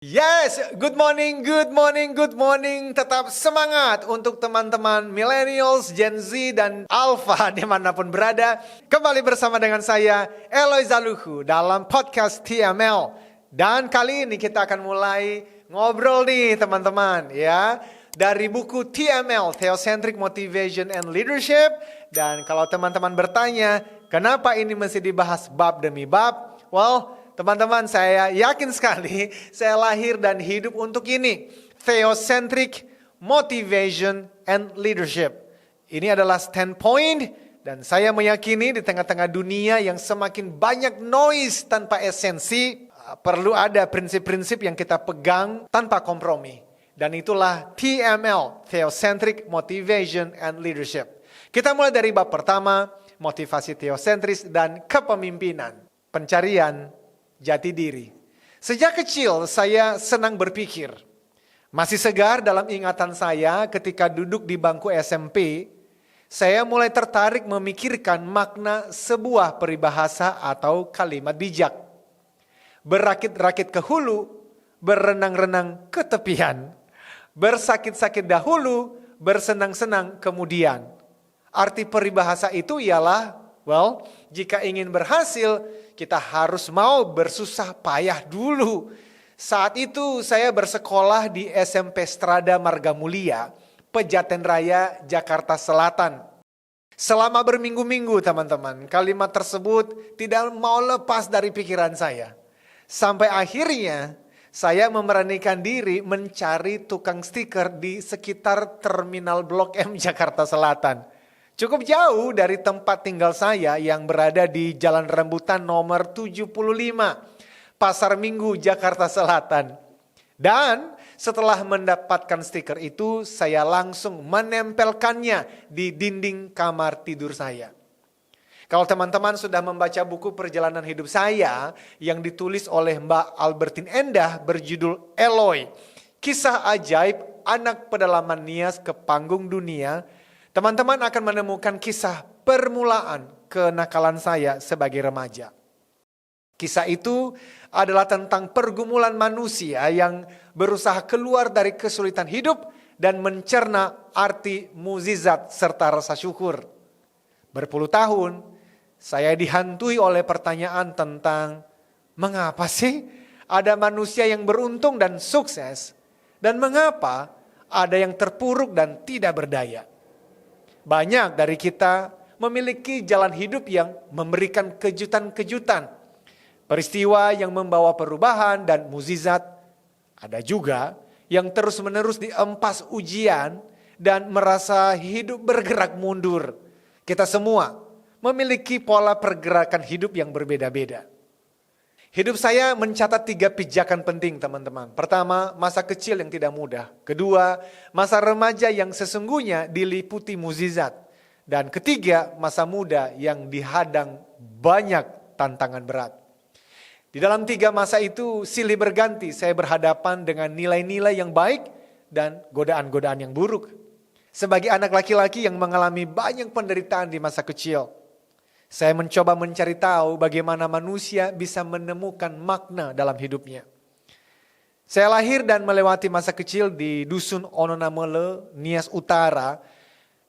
Yes, good morning, good morning, good morning. Tetap semangat untuk teman-teman millennials, Gen Z, dan Alpha dimanapun berada. Kembali bersama dengan saya, Eloy Zaluhu, dalam podcast TML. Dan kali ini kita akan mulai ngobrol nih teman-teman ya. Dari buku TML, Theocentric Motivation and Leadership. Dan kalau teman-teman bertanya, kenapa ini mesti dibahas bab demi bab? Well, teman-teman, saya yakin sekali saya lahir dan hidup untuk ini. Theocentric Motivation and Leadership. Ini adalah standpoint dan saya meyakini di tengah-tengah dunia yang semakin banyak noise tanpa esensi, perlu ada prinsip-prinsip yang kita pegang tanpa kompromi. Dan itulah TML, Theocentric Motivation and Leadership. Kita mulai dari bab pertama, motivasi teosentris dan kepemimpinan. Pencarian jati diri. Sejak kecil saya senang berpikir. Masih segar dalam ingatan saya ketika duduk di bangku SMP, saya mulai tertarik memikirkan makna sebuah peribahasa atau kalimat bijak. Berakit-rakit ke hulu, berenang-renang ke tepian. Bersakit-sakit dahulu, bersenang-senang kemudian. Arti peribahasa itu ialah, jika ingin berhasil, kita harus mau bersusah payah dulu. Saat itu saya bersekolah di SMP Strada Marga Mulia, Pejaten Raya, Jakarta Selatan. Selama berminggu-minggu teman-teman, kalimat tersebut tidak mau lepas dari pikiran saya. Sampai akhirnya saya memberanikan diri mencari tukang stiker di sekitar Terminal Blok M Jakarta Selatan. Cukup jauh dari tempat tinggal saya yang berada di Jalan Rambutan nomor 75, Pasar Minggu, Jakarta Selatan. Dan setelah mendapatkan stiker itu, saya langsung menempelkannya di dinding kamar tidur saya. Kalau teman-teman sudah membaca buku perjalanan hidup saya yang ditulis oleh Mbak Albertine Endah berjudul Eloy, Kisah Ajaib Anak Pedalaman Nias ke Panggung Dunia, teman-teman akan menemukan kisah permulaan kenakalan saya sebagai remaja. Kisah itu adalah tentang pergumulan manusia yang berusaha keluar dari kesulitan hidup dan mencerna arti mukjizat serta rasa syukur. Berpuluh tahun, saya dihantui oleh pertanyaan tentang mengapa sih ada manusia yang beruntung dan sukses, dan mengapa ada yang terpuruk dan tidak berdaya. Banyak dari kita memiliki jalan hidup yang memberikan kejutan-kejutan. Peristiwa yang membawa perubahan dan mukjizat. Ada juga yang terus-menerus diempas ujian dan merasa hidup bergerak mundur. Kita semua memiliki pola pergerakan hidup yang berbeda-beda. Hidup saya mencatat 3 pijakan penting teman-teman. Pertama, masa kecil yang tidak mudah. Kedua, masa remaja yang sesungguhnya diliputi mukjizat. Dan ketiga, masa muda yang dihadang banyak tantangan berat. Di dalam 3 masa itu silih berganti saya berhadapan dengan nilai-nilai yang baik dan godaan-godaan yang buruk. Sebagai anak laki-laki yang mengalami banyak penderitaan di masa kecil, saya mencoba mencari tahu bagaimana manusia bisa menemukan makna dalam hidupnya. Saya lahir dan melewati masa kecil di Dusun Ononamele, Nias Utara.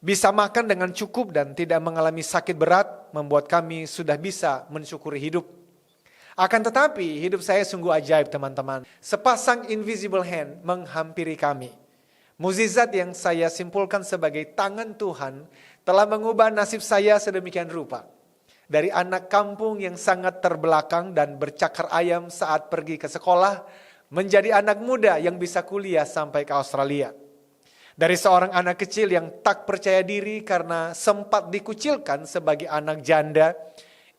Bisa makan dengan cukup dan tidak mengalami sakit berat membuat kami sudah bisa mensyukuri hidup. Akan tetapi hidup saya sungguh ajaib teman-teman. Sepasang invisible hand menghampiri kami. Mukjizat yang saya simpulkan sebagai tangan Tuhan telah mengubah nasib saya sedemikian rupa. Dari anak kampung yang sangat terbelakang dan bercakar ayam saat pergi ke sekolah, menjadi anak muda yang bisa kuliah sampai ke Australia. Dari seorang anak kecil yang tak percaya diri karena sempat dikucilkan sebagai anak janda,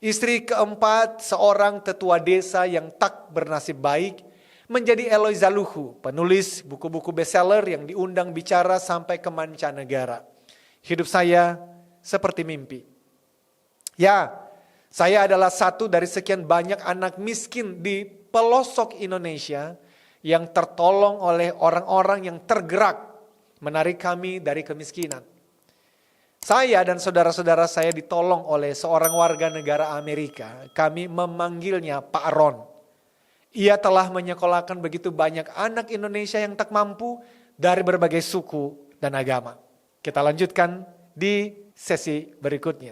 istri keempat seorang tetua desa yang tak bernasib baik, menjadi Eloy Zaluhu, penulis buku-buku bestseller yang diundang bicara sampai ke mancanegara. Hidup saya seperti mimpi. Ya, saya adalah satu dari sekian banyak anak miskin di pelosok Indonesia yang tertolong oleh orang-orang yang tergerak menarik kami dari kemiskinan. Saya dan saudara-saudara saya ditolong oleh seorang warga negara Amerika. Kami memanggilnya Pak Ron. Ia telah menyekolahkan begitu banyak anak Indonesia yang tak mampu dari berbagai suku dan agama. Kita lanjutkan di sesi berikutnya.